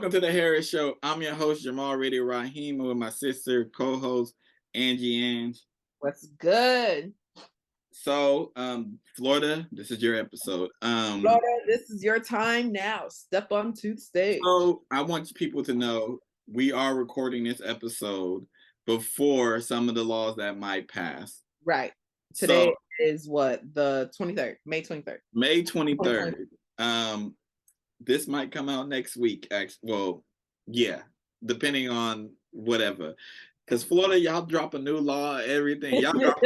Welcome to the Harris Show. I'm your host, Jamal Radio Rahim, with my sister, co-host, Angie Ang. What's good? So, Florida, this is your episode. Florida, this is your time now. Step onto the stage. So I want people to know we are recording this episode before some of the laws that might pass. Right. Today is what? The 23rd, May 23rd. May 23rd. This might come out next week, actually. Well, yeah, depending on whatever. Because Florida, y'all drop a new law, everything. Y'all drop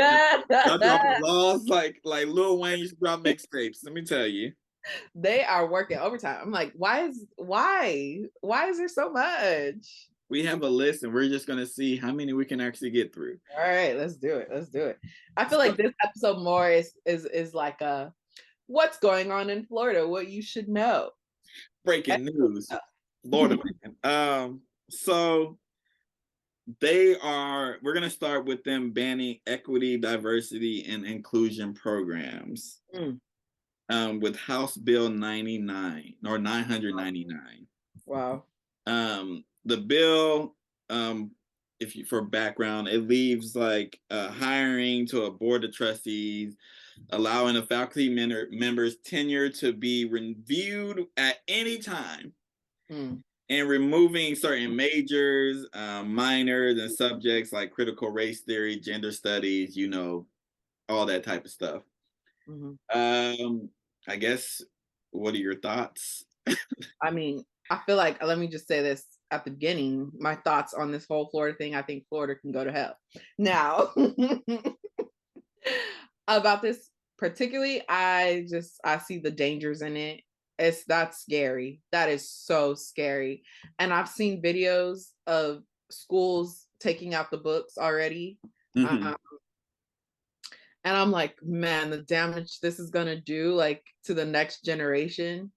laws like Lil Wayne used to drop mixtapes. Let me tell you. They are working overtime. I'm like, why is there so much? We have a list and we're just gonna see how many we can actually get through. All right, let's do it. I feel like this episode more is like a what's going on in Florida, what you should know. Breaking news. Florida. So we're gonna start with them banning equity, diversity, and inclusion programs. With House Bill 99 or 999. Wow. The bill, for background, it leaves like hiring to a board of trustees, allowing a faculty member's tenure to be reviewed at any time, and removing certain majors, minors, and subjects like critical race theory, gender studies, all that type of stuff. I guess, what are your thoughts? I mean, I feel like, let me just say this at the beginning, my thoughts on this whole Florida thing. I think Florida can go to hell. Now, about this particularly, I see the dangers in it. That's scary. That is so scary. And I've seen videos of schools taking out the books already. And I'm like, man, the damage this is gonna do, like, to the next generation.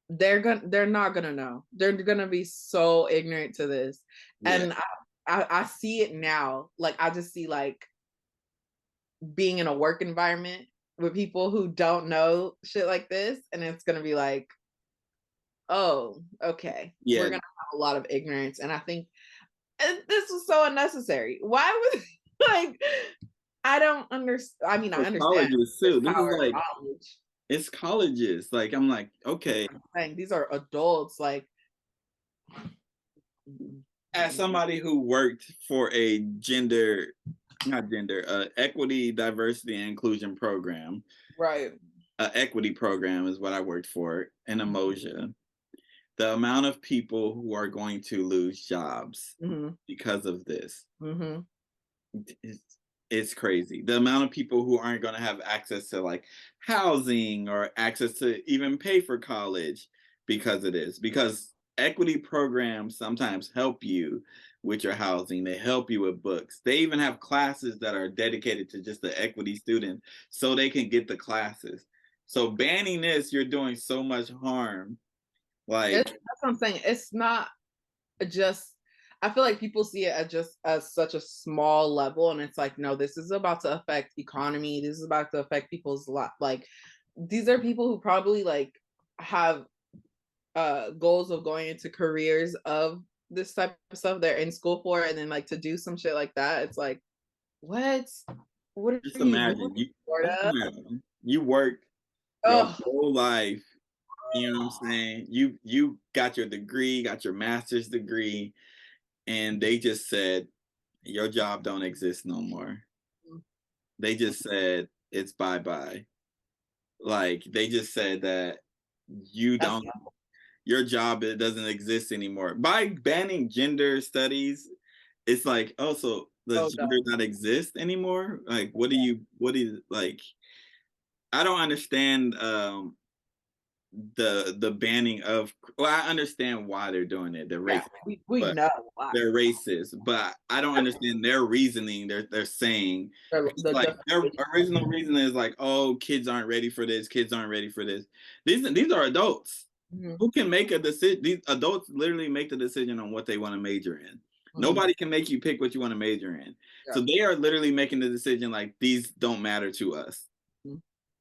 They're not gonna know. They're gonna be so ignorant to this. Yeah. And I see it now. Like, I just see, like, being in a work environment with people who don't know shit like this, and it's gonna be like, oh, okay. Yeah. We're gonna have a lot of ignorance. And I think this was so unnecessary. Why would like, I don't understand. I mean, I understand. Colleges too. This is like college. It's colleges. Like, I'm like, okay. These are adults. Like, as somebody who worked for a equity, diversity, and inclusion program. Right. Equity program is what I worked for in Emoja. The amount of people who are going to lose jobs because of this. It's crazy. The amount of people who aren't going to have access to like housing or access to even pay for college because of this. Because equity programs sometimes help you with your housing. They help you with books. They even have classes that are dedicated to just the equity student so they can get the classes. So banning this, you're doing so much harm. Like, that's what I'm saying. It's not just, I feel like people see it as such a small level, and it's like, no, this is about to affect economy. This is about to affect people's life. Like, these are people who probably like have goals of going into careers of this type of stuff they're in school for, and then like to do some shit like that. It's like, what? Just imagine you work your whole life. You know what I'm saying? You got your degree, got your master's degree. And they just said, your job don't exist no more. They just said, it's bye-bye. Like, they just said that your job, it doesn't exist anymore. By banning gender studies, it's like, oh, so does gender not exist anymore? Like, what do you, like, I don't understand the banning of, well, I understand why they're doing it. They're racist. Yeah, we know why. They're racist, but I don't understand their reasoning. They're saying like their original reason is like, oh, kids aren't ready for this. Kids aren't ready for this. These are adults who can make a decision. These adults literally make the decision on what they want to major in. Nobody can make you pick what you want to major in. Yeah. So they are literally making the decision like, these don't matter to us.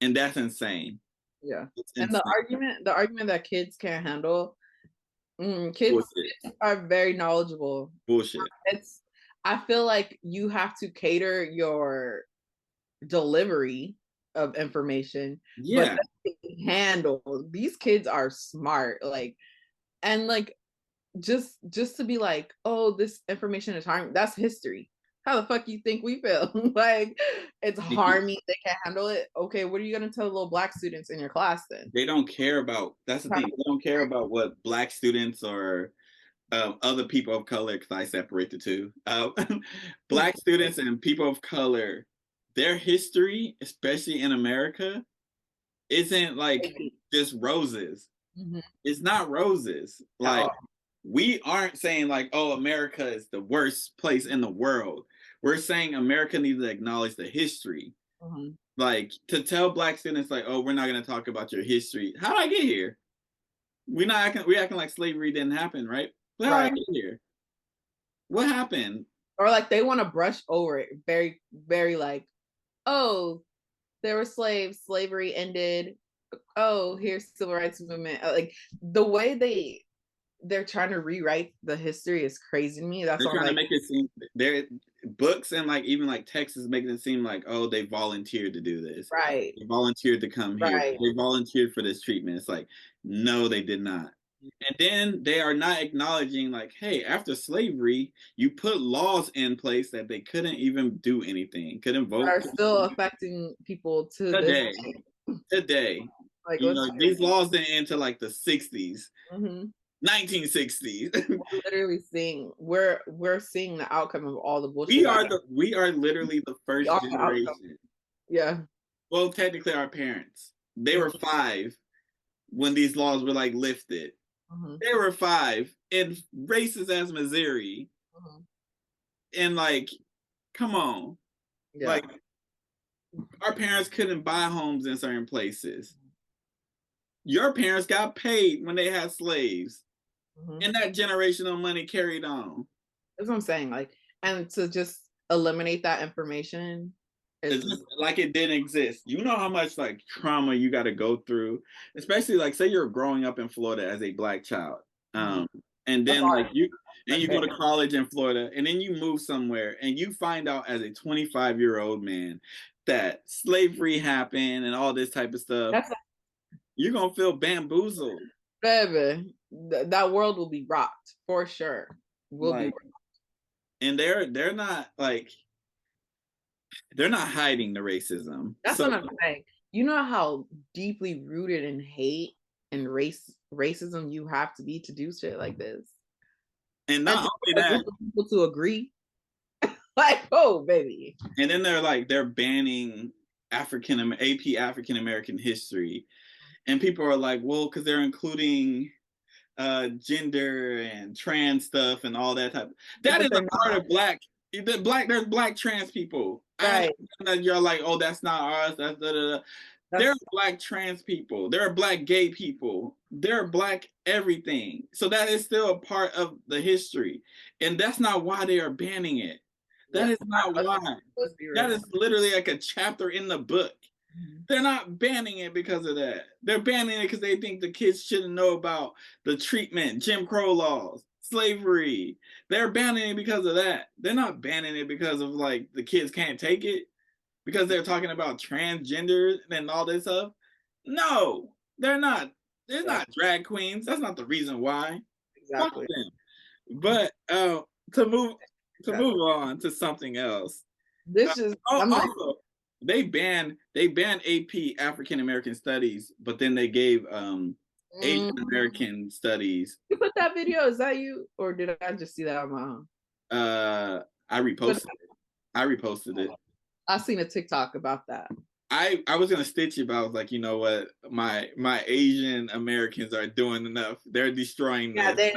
And that's insane. Yeah. And the argument that kids can't handle Kids Bullshit. are very knowledgeable. Bullshit. It's I feel like you have to cater your delivery of information, but Yeah. they can handle these kids are smart, like, and like just to be like, oh, this information is harming, that's history. How the fuck you think we feel? Like it's Thank you. harming, they can't handle it. Okay, what are you gonna tell little black students in your class then? They don't care about, that's the thing. They don't care about what black students or other people of color, because I separate the two. Black students and people of color, their history, especially in America, isn't like just roses. Mhm. It's not roses. At Like, all. we aren't saying like, oh, America is the worst place in the world. We're saying America needs to acknowledge the history. Mhm. Like, to tell black students like, oh, we're not going to talk about your history. How did I get here? We acting like slavery didn't happen, right? How did I Right. get here? What happened? Or like they want to brush over it very, very like, oh, there were slaves, slavery ended. Oh, here's civil rights movement. Like the way they're trying to rewrite the history is crazy to me. That's They're why I'm trying to like, make it seem their books and like even like text is making it seem like, oh, they volunteered to do this. right, They volunteered to come here. right. They volunteered for this treatment. It's like, no, they did not. And then they are not acknowledging like, hey, after slavery, you put laws in place that they couldn't even do anything, couldn't vote. Are still affecting people to this Today. day. Today. Like, You what's know, these laws didn't enter like the 60s, mm-hmm. 1960s. We're literally seeing we're seeing the outcome of all the bullshit. We are literally the We first are the outcome. generation. Yeah. Well, technically our parents. They were 5 when these laws were like lifted. Mm-hmm. They were 5 in racist as Missouri. Mm-hmm. And like, come on. Yeah. Like, our parents couldn't buy homes in certain places. Your parents got paid when they had slaves. Mm-hmm. And that generational money carried on. That's what I'm saying. Like, and to just eliminate that information It's just like it didn't exist. You know how much like trauma you got to go through, especially like say you're growing up in Florida as a black child, and then like you go to college in Florida, and then you move somewhere, and you find out as a 25-year-old man that slavery happened and all this type of stuff. You're gonna feel bamboozled, baby. That world will be rocked for sure. Will be rocked. And they're not like. They're not hiding the racism. That's what I'm saying. You know how deeply rooted in hate and racism you have to be to do shit like this. And not only that, people to agree. Like, oh baby. And then they're banning AP African American history. And people are like, well, because they're including gender and trans stuff and all that type. That is a part of there's black trans people. Right. You're like, oh, that's not us. That's da, da, da. There are black trans people. There are black gay people. There are black everything. So that is still a part of the history. And that's not why they are banning it. That is not why. That is literally like a chapter in the book. They're not banning it because of that. They're banning it because they think the kids shouldn't know about the treatment, Jim Crow laws, slavery. They're banning it because of that. They're not banning it because of like the kids can't take it, because they're talking about transgender and all this stuff. No, they're not. They're not drag queens. That's not the reason why. Exactly. But to move on to something else. This is also they banned AP African American Studies, but then they gave Asian American Studies. You put that video? Is that you, or did I just see that on my own? I reposted it. I seen a TikTok about that. I was gonna stitch it, but I was like, you know what, my Asian Americans are doing enough. They're destroying this.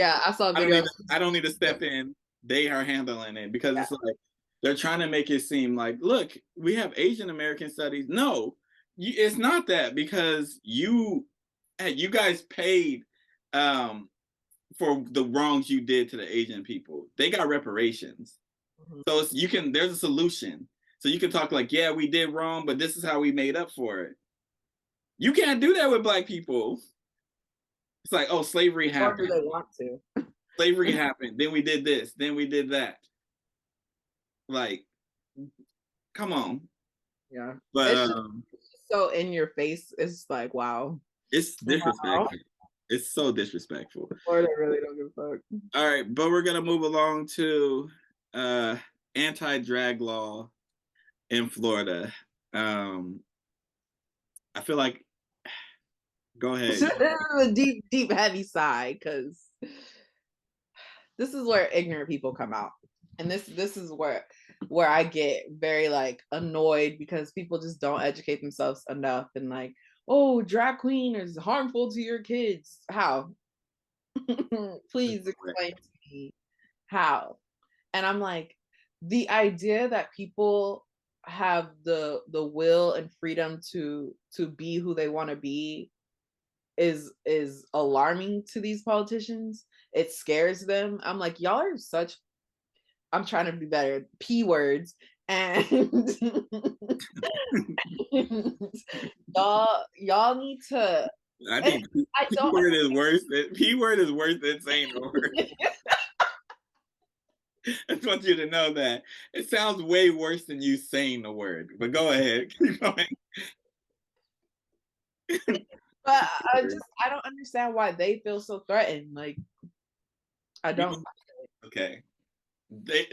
I saw a video. I don't need to step in. They are handling it, because it's like they're trying to make it seem like, look, we have Asian American Studies. No, it's not that, because you guys paid for the wrongs you did to the Asian people. They got reparations. So there's a solution. So you can talk like, yeah, we did wrong, but this is how we made up for it. You can't do that with black people. It's like, oh, slavery Or do happened. they want to? Slavery happened. Then we did this. Then we did that. Like, come on. Yeah. But It's just so in your face. It's like, wow. it's Wow. disrespectful. It's so disrespectful. Florida really don't give a fuck. All right, but we're gonna move along to uh anti-drag law in Florida. Um I feel like go ahead. A deep, deep, heavy sigh, because this is where ignorant people come out. And this is where I get very like annoyed, because people just don't educate themselves enough, and like, oh, drag queen is harmful to your kids. How? Please explain to me how. And I'm like, the idea that people have the will and freedom to be who they want to be is alarming to these politicians. It scares them. I'm like, y'all are such, I'm trying to be better, P words. And y'all need to, I and think I P don't word is worse than P word is worse than saying the word. I just want you to know that. It sounds way worse than you saying the word. But go ahead. Keep going. but I don't understand why they feel so threatened. Like, I don't. Okay.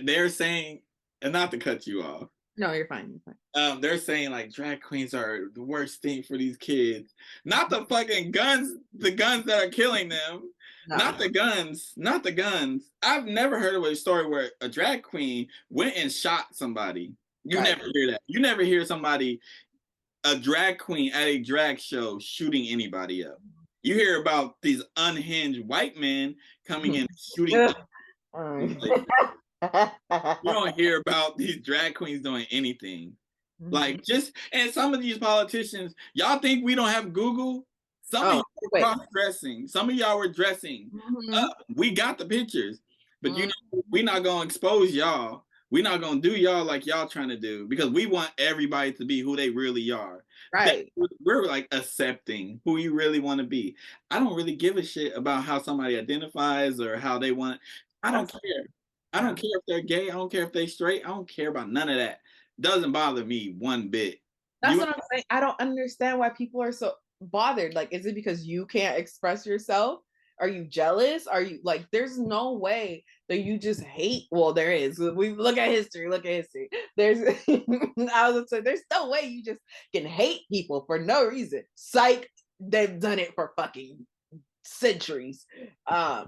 They're saying, and not to cut you off. No, you're fine. You're fine. They're saying like drag queens are the worst thing for these kids. Not the fucking guns, the guns that are killing them. No. Not the guns, not the guns. I've never heard of a story where a drag queen went and shot somebody. You Right. never hear that. You never hear somebody, a drag queen at a drag show, shooting anybody up. You hear about these unhinged white men coming in and shooting. Like, you don't hear about these drag queens doing anything. Like, just, and some of these politicians, y'all think we don't have Google? Some of you were cross-dressing. Some of y'all were dressing up. We got the pictures. But you know, we're not going to expose y'all. We're not going to do y'all like y'all trying to do, because we want everybody to be who they really are. Right. We're like accepting who you really want to be. I don't really give a shit about how somebody identifies or how they want. I don't care. I don't care if they're gay. I don't care if they're straight. I don't care about none of that. Doesn't bother me one bit. That's what I'm saying. I don't understand why people are so bothered. Like, is it because you can't express yourself? Are you jealous? Are you like, there's no way that you just hate. Well, there is. We look at history. Look at history. There's, I was gonna say, there's no way you just can hate people for no reason. Psych, they've done it for fucking centuries. I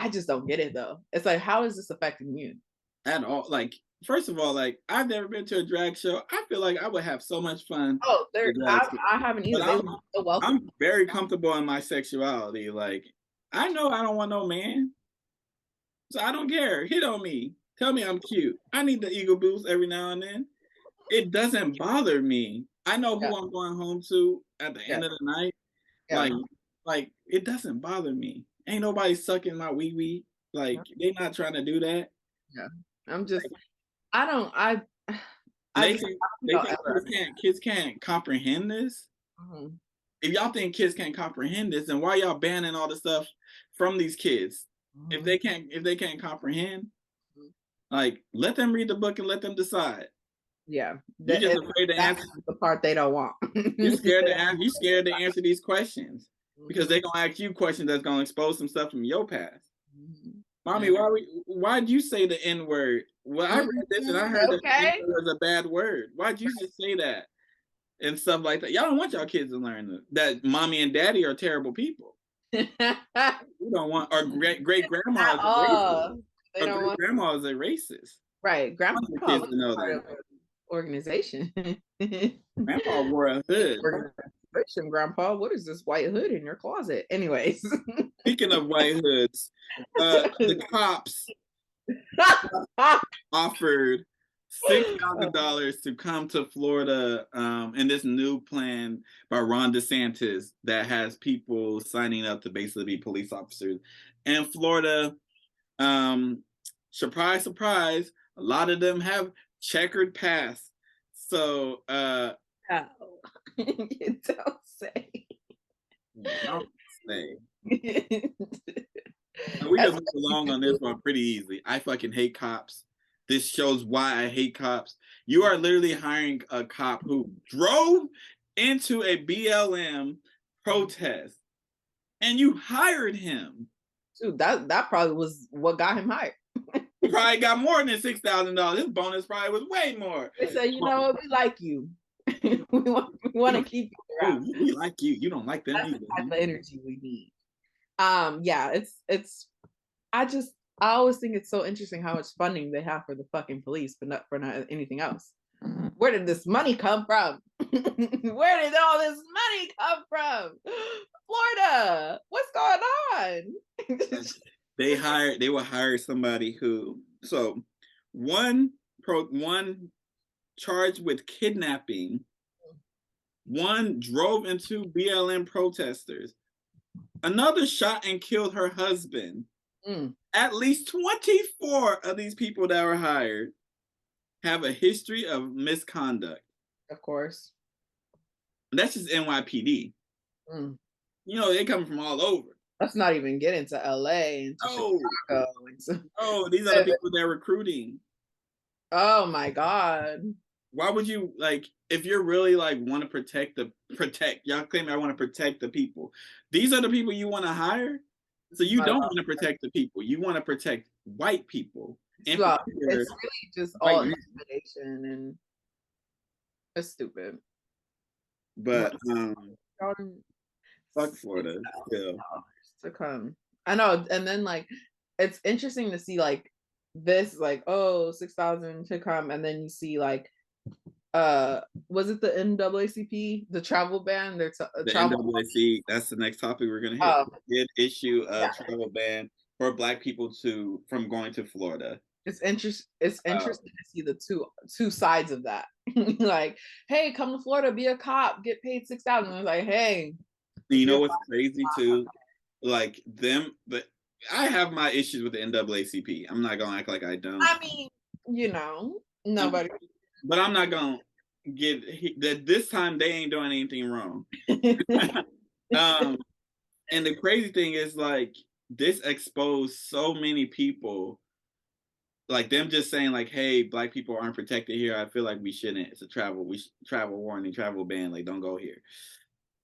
just don't get it though. It's like, how is this affecting you? At all. Like, first of all, like, I've never been to a drag show. I feel like I would have so much fun. Oh, I haven't either. I'm very comfortable in my sexuality. Like, I know I don't want no man, so I don't care. Hit on me. Tell me I'm cute. I need the ego boost every now and then. It doesn't bother me. I know who I'm going home to at the end of the night. Like it doesn't bother me. Ain't nobody sucking my wee wee. Like, they not trying to do that. Yeah, I'm just. I don't. Kids can't comprehend this. Mm-hmm. If y'all think kids can't comprehend this, then why y'all banning all the stuff from these kids? Mm-hmm. If they can't comprehend, like, let them read the book and let them decide. Yeah, you're just afraid to answer the part they don't want. You're scared to answer. You're scared to answer these questions because they're gonna ask you questions that's gonna expose some stuff from your past. Mommy, why'd you say the N word? Well, I read this and I heard that N word was a bad word. Why'd you just say that? And stuff like that. Y'all don't want y'all kids to learn that mommy and daddy are terrible people. We don't want our great grandma is a racist. Our great grandma is a racist. Right, grandma kids to know that. Organization. Grandpa wore a hood. Grandpa, what is this white hood in your closet? Anyways. Speaking of white hoods, the cops offered $6,000 to come to Florida in this new plan by Ron DeSantis that has people signing up to basically be police officers. And Florida, surprise, surprise, a lot of them have checkered past. So you don't say. Don't say. We just move along on this one pretty easily. I fucking hate cops. This shows why I hate cops. You are literally hiring a cop who drove into a BLM protest and you hired him. Dude, that probably was what got him hired. He probably got more than $6,000. His bonus probably was way more. They said, you know what, we like you. we want to keep you around. Oh, we like you. You don't like them either. That's the type of energy we need. Yeah, it's I always think it's so interesting how much funding they have for the fucking police, but not anything else. Where did this money come from? Where did all this money come from? Florida, what's going on? They will hire somebody who, so one charged with kidnapping, one drove into BLM protesters, another shot and killed her husband. At least 24 of these people that were hired have a history of misconduct. Of course. That's just NYPD. You know, they come from all over. Let's not even get into LA and Chicago. Oh, these are the people they're recruiting. Oh my God. Why would you, like, if you're really like want to protect, y'all claim I want to protect the people. These are the people you want to hire? So you don't want to protect the people. You want to protect white people. Well, it's really just all intimidation, and it's stupid. But fuck Florida still. To come. I know. And then like it's interesting to see like this, like, oh, 6,000 to come, and then you see like was it the NAACP, the travel ban? The NAACP, that's the next topic we're gonna hit. Did issue a travel ban for Black people from going to Florida. It's interesting to see the two sides of that. Like, hey, come to Florida, be a cop, get paid 6,000. It's like, hey, you know what's crazy too? Like them, but I have my issues with the NAACP. I'm not gonna act like I don't. I mean, you know, nobody. But I'm not gonna get that this time. They ain't doing anything wrong. And the crazy thing is, like, this exposed so many people. Like them just saying, like, "Hey, Black people aren't protected here. I feel like we shouldn't. It's a travel warning, travel ban. Like, don't go here."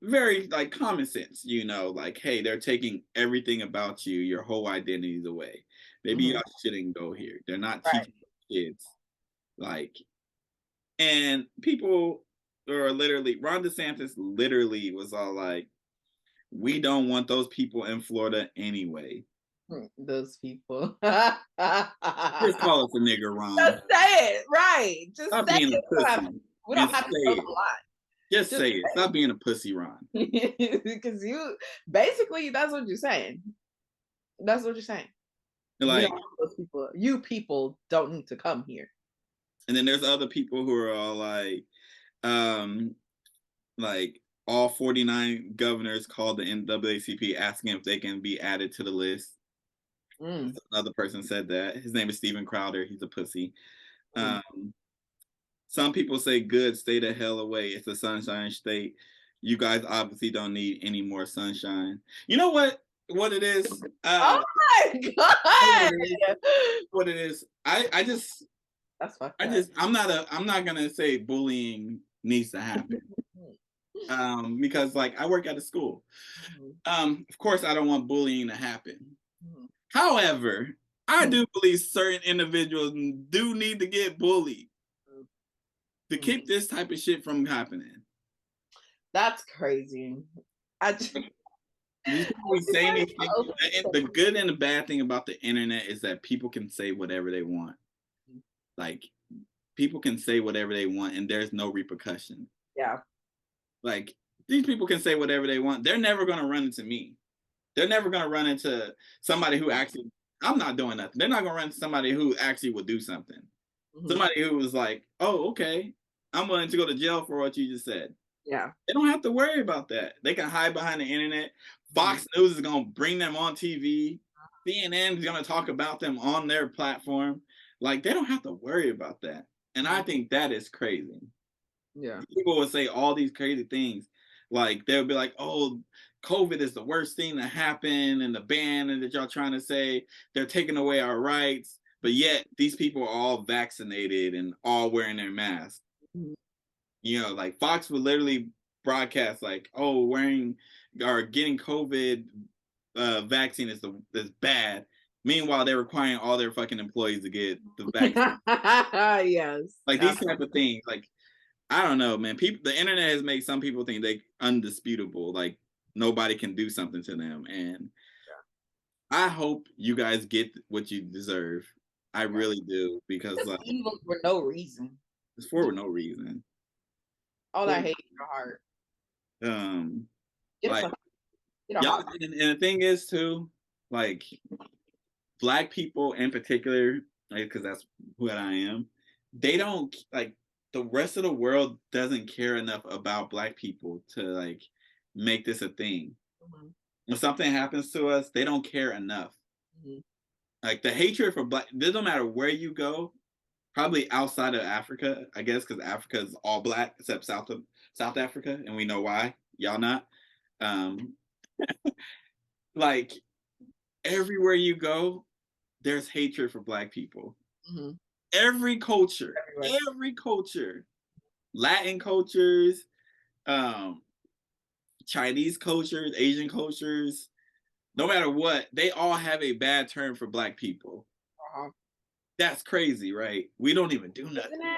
Very like common sense, you know. Like, hey, they're taking everything about you, your whole identities away. Maybe y'all shouldn't go here. They're not teaching kids, like. And people are literally, Ron DeSantis literally was all like, we don't want those people in Florida anyway. Those people. Just call us a nigger, Ron. Just say it, right? Just stop say being it. A pussy. We don't have to say a lot. Just say it. Stop being a pussy, Ron. Because basically, that's what you're saying. That's what you're saying. Like, those people, you people don't need to come here. And then there's other people who are all like all 49 governors called the NAACP asking if they can be added to the list. Another person said that. His name is Steven Crowder. He's a pussy. Some people say, good, stay the hell away. It's a sunshine state. You guys obviously don't need any more sunshine. You know what it is? Oh my God. What it is. I'm not gonna say bullying needs to happen. Because like I work at a school. Of course I don't want bullying to happen. However, I do believe certain individuals do need to get bullied to keep this type of shit from happening. That's crazy. We say anything. The good and the bad thing about the internet is that people can say whatever they want. Like, people can say whatever they want and there's no repercussion. Yeah. Like, these people can say whatever they want. They're never going to run into me. They're never going to run into somebody who actually, I'm not doing nothing. They're not going to run into somebody who actually would do something. Somebody who was like, oh, okay, I'm willing to go to jail for what you just said. Yeah. They don't have to worry about that. They can hide behind the internet. Fox News is going to bring them on TV. CNN is going to talk about them on their platform. Like, they don't have to worry about that. And I think that is crazy. Yeah. People would say all these crazy things. Like, they'll be like, oh, COVID is the worst thing to happen, and the ban and that y'all trying to say they're taking away our rights, but yet these people are all vaccinated and all wearing their masks. Mhm. You know, like Fox would literally broadcast like, "Oh, wearing or getting COVID vaccine is bad." Meanwhile, they're requiring all their fucking employees to get the vaccine. Yes. Like these type of things. Like I don't know, man. People, the internet has made some people think they undisputable. Like nobody can do something to them, and I hope you guys get what you deserve. I really do because Just like evil for no reason. it's for no reason. All For, that hate in your heart. um, Get a like fucking get a y'all, heart. and the thing is too, like Black people in particular, because that's who I am. They don't like the rest of the world doesn't care enough about Black people to like make this a thing. Mhm, When something happens to us, they don't care enough. mhm, Like the hatred for Black, it doesn't matter where you go. Probably outside of Africa, I guess, because Africa is all Black except South Africa, and we know why. Y'all not. Um, like everywhere you go, there's hatred for Black people. mhm. Every culture, Everywhere. every culture, Latin cultures, um, Chinese cultures, Asian cultures, no matter what, they all have a bad term for Black people. Uh-huh. That's crazy, right? We don't even do Isn't nothing. it?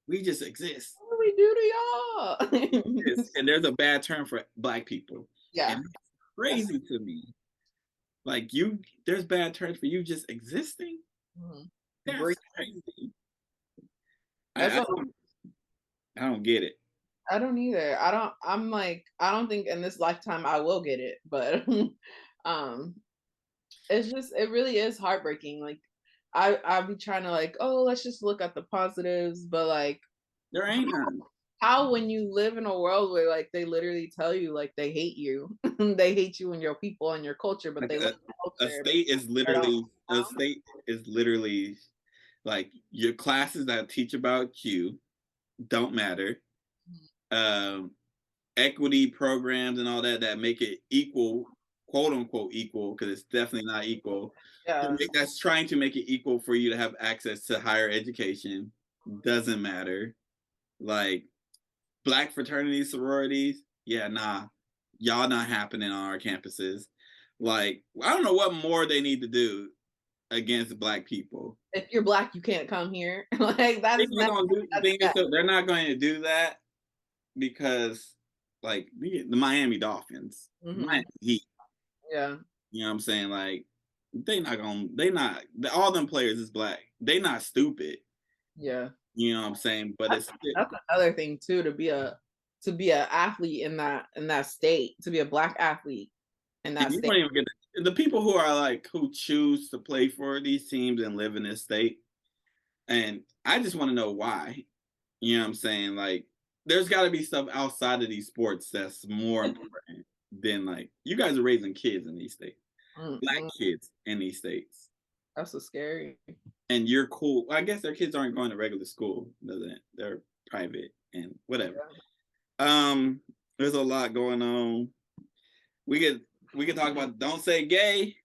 We just exist. What do we do to y'all? And there's a bad term for Black people. Yeah. And it's crazy to me. Like there's bad terms for you just existing. Mhm. That's Breathe. crazy. That's I, I what don't I don't get it. I don't either. I'm like, I don't think in this lifetime I will get it, but um it's just it really is heartbreaking. Like I'll be trying to like, oh, let's just look at the positives, but like There ain't none. how when you live in a world where like they literally tell you like they hate you, they hate you and your people and your culture, but Like they love the a culture. state is But they don't, literally a state is literally like your classes that teach about you don't matter. Um, equity programs and all that that make it equal, quote unquote equal, because it's definitely not equal. yeah. That's trying to make it equal for you to have access to higher education doesn't matter. Like Black fraternities, sororities, yeah, nah, y'all not happening on our campuses. Like I don't know what more they need to do against Black people. If you're black, you can't come here. Like that's not The that's thing is, that. they're not going to do that because, like, the Miami Dolphins, Hmm. Miami Heat. Yeah. You know what I'm saying? Like, they not. All them players is Black. They not stupid. Yeah. You know what I'm saying? But That's, it's that's another thing too, to be an athlete in that state, to be a black athlete in and that you state. don't even get the people who are like who choose to play for these teams and live in this state. And I just want to know why. You know what I'm saying? Like, there's got to be stuff outside of these sports that's more important than like you guys are raising kids in these states, Black Mm-mm. kids in these states, That's so scary. and you're cool. I guess their kids aren't going to regular school, doesn't it? They're private and whatever. Um, there's a lot going on. We could we could talk about don't say gay.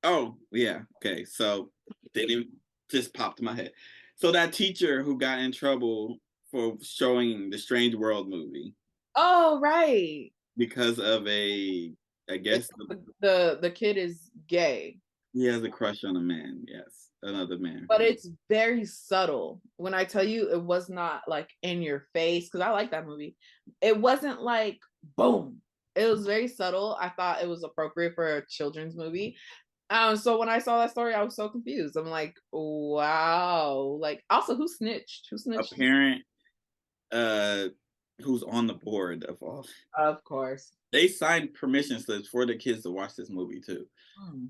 Oh yeah, okay. So they didn't just popped in my head. So that teacher who got in trouble for showing the Strange World movie Oh, right. because of I The, guess the kid is gay, he has a crush on a man. Yes, another man. but it's very subtle. When I tell you it was not like in your face, because I like that movie. It wasn't like boom. It was very subtle. I thought it was appropriate for a children's movie. So when I saw that story, I was so confused. I'm like, wow. Like, also, who snitched? Who A snitched? parent uh who's on the board of all. Of course. They signed permission slips for the kids to watch this movie too. Hmm.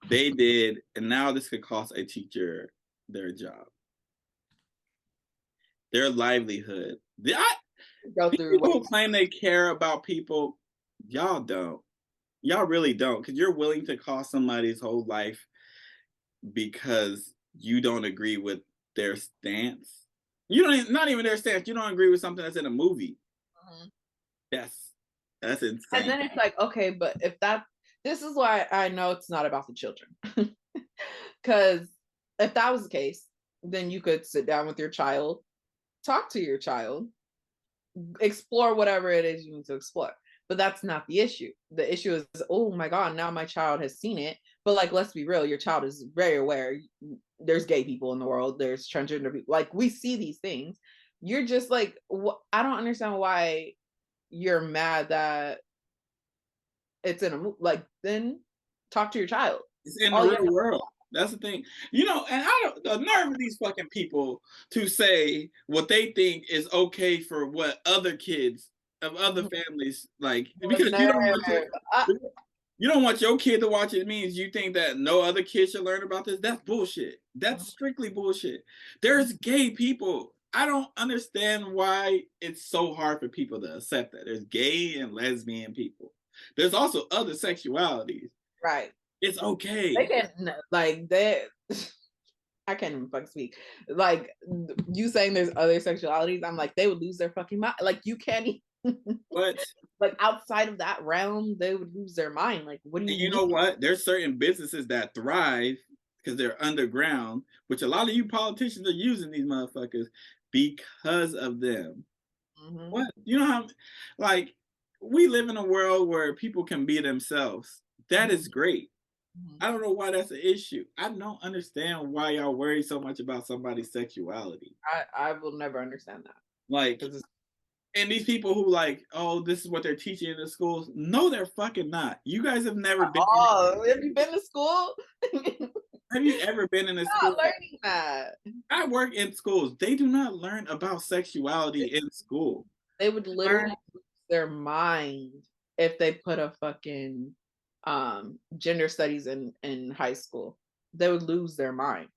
They did, and now this could cost a teacher their job, their livelihood. Go These through what? people who claim they care about people, y'all don't. Y'all really don't, because you're willing to cost somebody's whole life because you don't agree with their stance. You don't, not even their stance. You don't agree with something that's in a movie. Mhm. That's That's And insane. then it's like, okay, but if this is why I know it's not about the children. Because if that was the case, then you could sit down with your child, talk to your child, explore whatever it is you need to explore. But that's not the issue. The issue is, oh my God, now my child has seen it. But like, let's be real, your child is very aware. There's gay people in the world, there's transgender people. Like, we see these things. You're just like, I don't understand why you're mad that it's in a movie. Like, then talk to your child. It's in the All you real world. That's the thing. You know, and I don't the nerve of these fucking people to say what they think is okay for what other kids of other families like because nerve. you don't want your kid to watch it means you think that no other kid should learn about this. That's bullshit. That's strictly bullshit. There's gay people. I don't understand why it's so hard for people to accept that. There's gay and lesbian people. There's also other sexualities. Right. It's okay. They can like they. I can't even fucking speak. Like, you saying there's other sexualities, I'm like, they would lose their fucking mind. Like, you can't even. But Like, outside of that realm, they would lose their mind. Like, what do you you mean? know what? There's certain businesses that thrive because they're underground, which a lot of you politicians are using these motherfuckers because of them. Mm-hmm. What? You know how, like, we live in a world where people can be themselves. That is great. I don't know why that's an issue. I don't understand why y'all worry so much about somebody's sexuality. I will never understand that. Like, and these people who like, oh, this is what they're teaching in the schools. No, they're fucking not. You guys have never been. Oh, have you been to school? Have you ever been in a Not school? learning that. I work in schools. They do not learn about sexuality in school. They would literally lose their mind if they put a fucking gender studies in high school. They would lose their mind.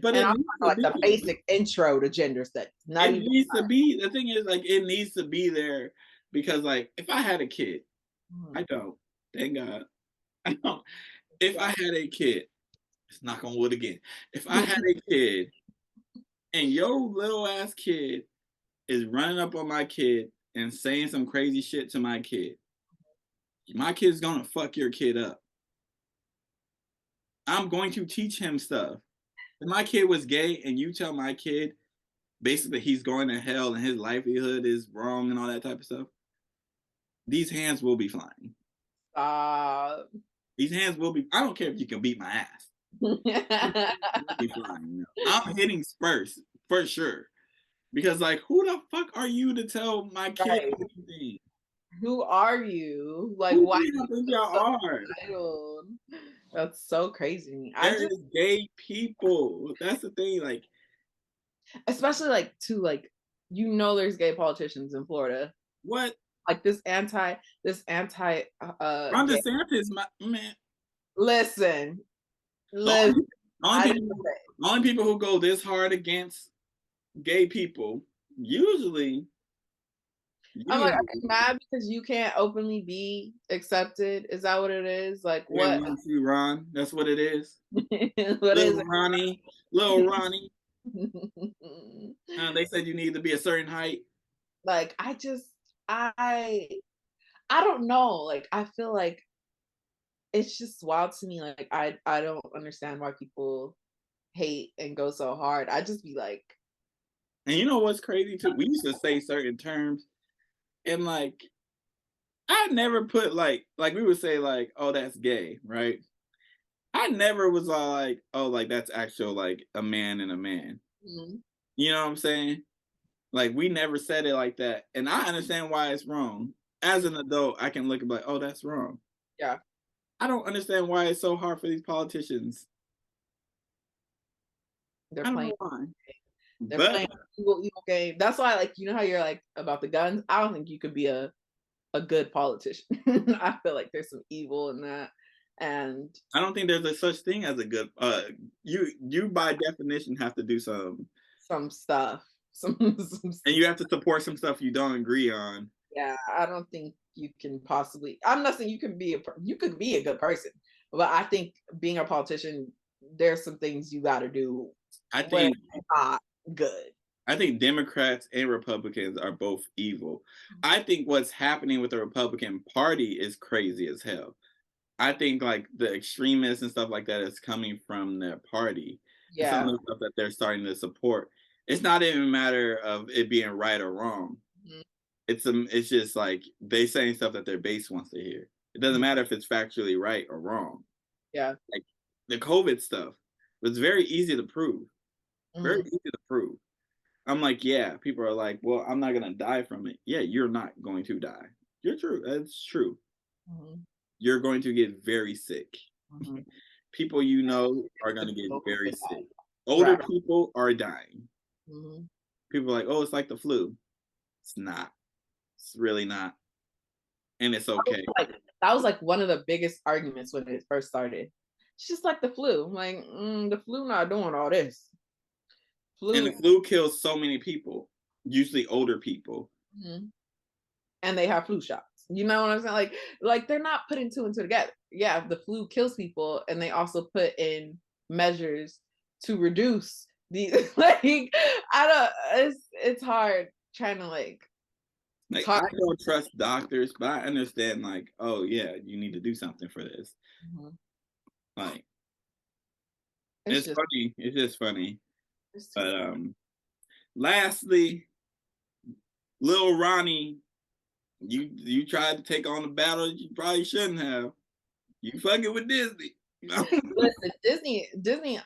But And it I'm needs talking to like the be. basic intro to gender studies. Not It even needs to be. The thing is, like, it needs to be there because, like, if I had a kid, I don't. Thank God. I don't. If I had a kid, let's knock on wood again. If I had a kid and your little ass kid is running up on my kid and saying some crazy shit to my kid's gonna fuck your kid up. I'm going to teach him stuff. If my kid was gay and you tell my kid basically he's going to hell and his livelihood is wrong and all that type of stuff, these hands will be flying. These hands will be. I don't care if you can beat my ass. Be flying. I'm hitting Spurs for sure. Because like, who the fuck are you to tell my kid anything? Who are you? Like, who why do you think y'all are? That's so crazy to me. There is gay people. That's the thing. Like, especially like too, like, there's gay politicians in Florida. What? Like this anti Ron DeSantis, my man. Listen. Only people who go this hard against gay people usually. I'm like, are you mad because you can't openly be accepted? Is that what it is? Like, what? You, Ron. That's what it is. What is it? Ronnie? Little Ronnie. They said you need to be a certain height. Like, I don't know. Like, I feel like it's just wild to me. Like, I don't understand why people hate and go so hard. I just be like, and you know what's crazy too? We used to say certain terms, and like, I never put like we would say like, oh, that's gay, right? I never was like, oh, like that's actual like a man and a man. Mm-hmm. You know what I'm saying? Like, we never said it like that, and I understand why it's wrong. As an adult, I can look and be like, oh, that's wrong. Yeah. I don't understand why it's so hard for these politicians. They're playing. They're playing evil game. That's why, like, you know how you're like about the guns? I don't think you could be a good politician. I feel like there's some evil in that. And I don't think there's a such thing as a good you by definition have to do some stuff. Some and you have to support some stuff you don't agree on. Yeah, I don't think you can possibly. I'm not saying you could be a good person, but I think being a politician, there's some things you got to do. I think not good. I think Democrats and Republicans are both evil. I think what's happening with the Republican Party is crazy as hell. I think like the extremists and stuff like that is coming from their party. And some of Yeah. the stuff that they're starting to support. It's not even a matter of it being right or wrong. Mhm. It's just like they saying stuff that their base wants to hear. It doesn't Mhm. matter if it's factually right or wrong. Yeah. Like the COVID stuff was very easy to prove. Very Mhm. easy to prove. I'm like, yeah, people are like, well, I'm not gonna die from it. Yeah, you're not going to die. You're true. That's true. Mhm. You're going to get very sick. Mhm. People you know are The gonna get people very could die. sick. Older Right. people are dying. Mhm. People are like, oh, it's like the flu. It's not. It's really not. And it's okay. Like that was like one of the biggest arguments when it first started. It's just like the flu. I'm like, the flu not doing all this. And the Flu. flu kills so many people, usually older people. Mhm. And they have flu shots. You know what I'm saying? Like they're not putting two and two together. Yeah, the flu kills people, and they also put in measures to reduce the like. I don't. It's hard trying to like Like I talk. don't trust doctors, but I understand like, oh yeah, you need to do something for this. Mhm. Like It's it's just. funny. It's just funny. It's too. But lastly, Lil Ronnie, you tried to take on the battle you probably shouldn't have. You fucking with Disney. Listen, Disney.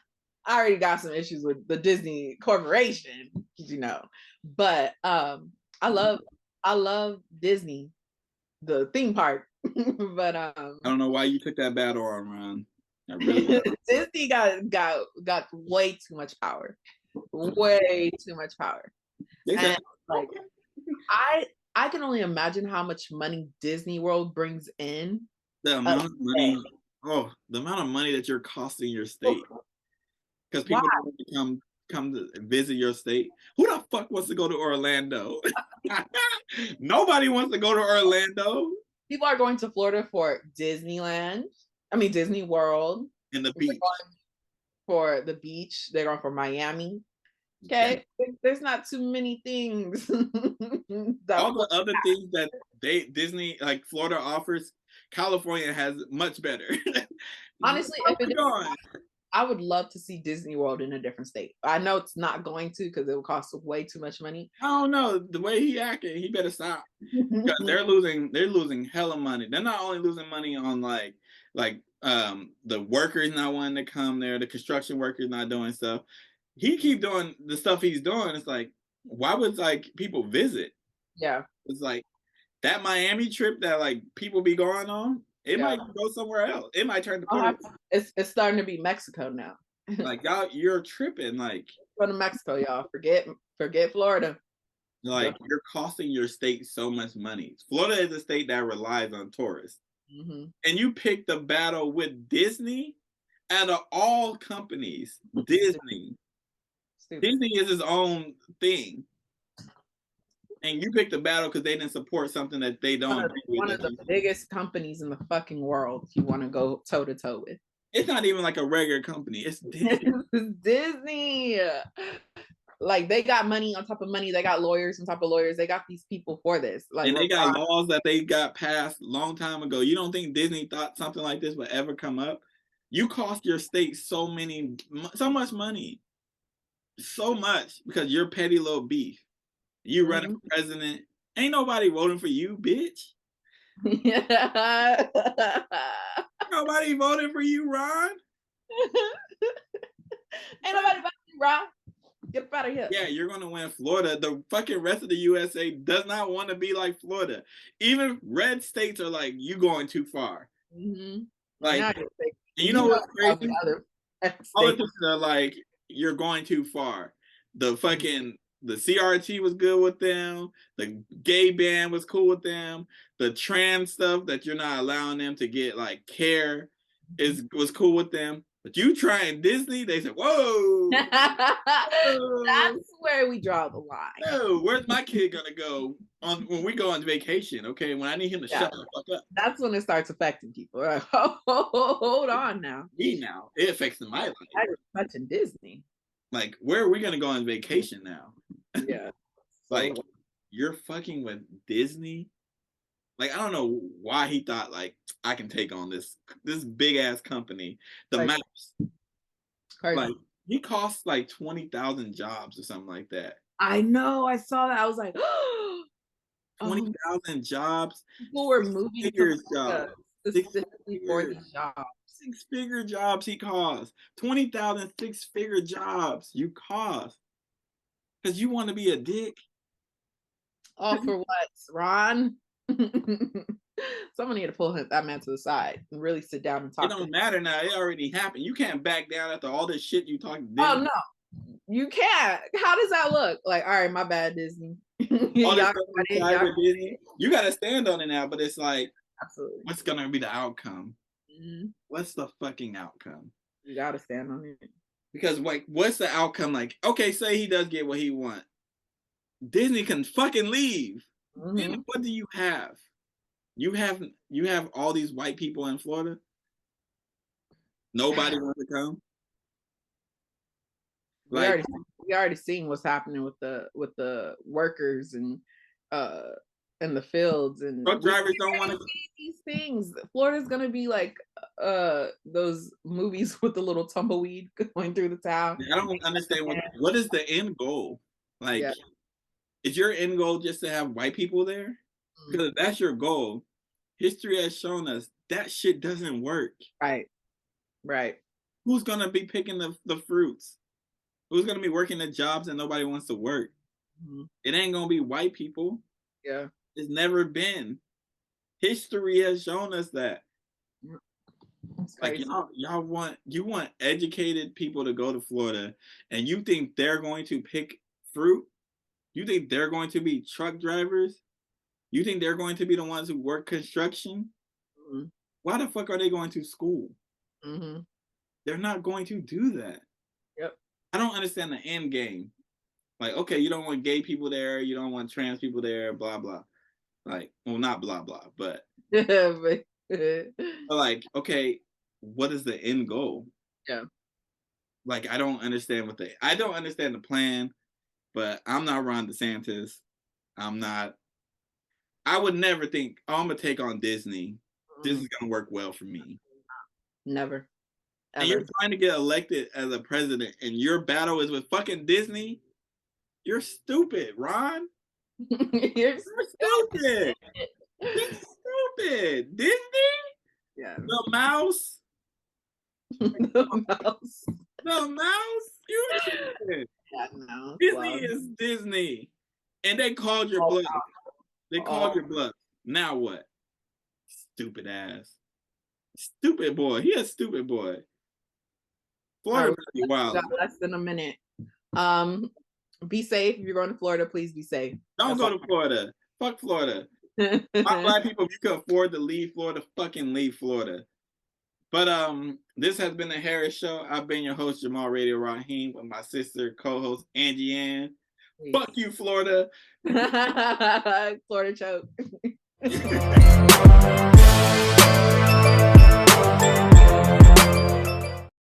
I already got some issues with the Disney Corporation, but I love Disney, the theme park, but I don't know why you took that battle on, Ron. I really don't. Disney got way too much power, way too much power, They said, and like okay. I can only imagine how much money Disney World brings in The a amount of day. money, oh, the amount of money that you're costing your state because Why? people don't want to come to visit your state. Who the fuck wants to go to Orlando? Nobody wants to go to Orlando People are going to Florida for Disneyland. I mean Disney World. and the They're beach. going for the beach. They're going for Miami. Yeah. Okay, there's not too many things that All the other things that Disney like Florida offers, California has much better. honestly, if it Gone. I would love to see Disney World in a different state. I know it's not going to because it would cost way too much money. I don't know the way he acting. He better stop because they're losing hella money. They're not only losing money on the workers not wanting to come there, the construction workers not doing stuff. He keep doing the stuff he's doing. It's like why would like people visit? Yeah, It's like that Miami trip that like people be going on. It yeah. might go somewhere else. It might turn to I'll Puerto. it's starting to be Mexico now. Like y'all, you're tripping. Go to Mexico, y'all. Forget Florida. Go. You're costing your state so much money. Florida is a state that relies on tourists. Mm-hmm. And you pick the battle with Disney out of all companies. Disney. Stupid. Disney is his own thing. And you pick the battle because they didn't support something that they don't agree with. One of the biggest companies in the fucking world you want to go toe to toe with. It's not even like a regular company. It's Disney. Disney. Like they got money on top of money. They got lawyers on top of lawyers. They got these people for this. Like And they got laws that they got passed a long time ago. You don't think Disney thought something like this would ever come up? You cost your state so much money. So much because you're petty little beef. You running for president. Ain't nobody voting for you, bitch. Yeah. Nobody voting for you, Ron. Ain't nobody voting for you, Ron. Get up out of here. Yeah, you're gonna win Florida. The fucking rest of the USA does not want to be like Florida. Even red states are like, you going too far. Mm-hmm. Like, you know what's crazy? Politicians are like, you're going too far. The fucking the CRT was good with them. The gay ban was cool with them. The trans stuff that you're not allowing them to get like care was cool with them. But you trying Disney, they said, whoa. That's where we draw the line. No, where's my kid gonna go when we go on vacation? Okay, when I need him to shut the fuck up. That's when it starts affecting people. Like, hold on now. Me now, it affects my life. I was touching Disney. Like, where are we gonna go on vacation now? Yeah. Like, you're fucking with Disney. Like, I don't know why he thought like I can take on this big ass company. The Like, maps, crazy. like he cost like 20,000 jobs or something like that. I know. I saw that. I was like, 20,000 jobs. people were moving to Florida specifically for these jobs. 6-figure jobs he cost. 20,000 6-figure jobs you cost. Because you want to be a dick. All for what, Ron? Someone need to pull that man to the side and really sit down and talk. It don't matter now. It already happened. You can't back down after all this shit you talking. Oh no, you can't. How does that look? Like, all right, my bad, Disney. You gotta stand on it now. But it's like, absolutely, what's gonna be the outcome? Mm-hmm. What's the fucking outcome? You gotta stand on it. Because like, what's the outcome? Like, okay, say he does get what he wants. Disney can fucking leave. Mm-hmm. Then what do you have? You have all these white people in Florida. Nobody wants to come. Like, we already seen what's happening with the workers and in the fields, and truck drivers don't want to see these things. Florida's gonna be like those movies with the little tumbleweed going through the town. I don't understand what is the end goal. Like, is your end goal just to have white people there? Because if that's your goal, history has shown us that shit doesn't work. Right. Who's gonna be picking the fruits? Who's gonna be working the jobs that nobody wants to work? It ain't gonna be white people. Yeah. It's never been. History has shown us that. Like, y'all want educated people to go to Florida, and you think they're going to pick fruit? You think they're going to be truck drivers? You think they're going to be the ones who work construction? Why the fuck are they going to school? They're not going to do that. Yep. I don't understand the end game. Like, okay, you don't want gay people there, you don't want trans people there, blah blah. Like, well, not blah blah, but like, okay, what is the end goal? Yeah. Like, I don't understand the plan, but I'm not Ron DeSantis. I would never think, oh, I'm gonna take on Disney. This is gonna work well for me. Never. Ever. And you're trying to get elected as a president, and your battle is with fucking Disney. You're stupid, Ron. You're stupid. You're stupid. Disney? Yeah. The mouse. The mouse. The mouse? You're stupid. Yeah, no. Disney is Disney. And they called your bluff. They called your bluff. Now what? Stupid ass. Stupid boy. He a stupid boy. Florida be wild. Less than a minute. Be safe. If you're going to Florida, please be safe. Don't go to Florida. Fuck Florida. My black people, if you can afford to leave Florida, fucking leave Florida. But this has been the Harris Show. I've been your host, Jamal Radio Raheem, with my sister, co-host Angie Ang. Fuck you, Florida. Florida choke.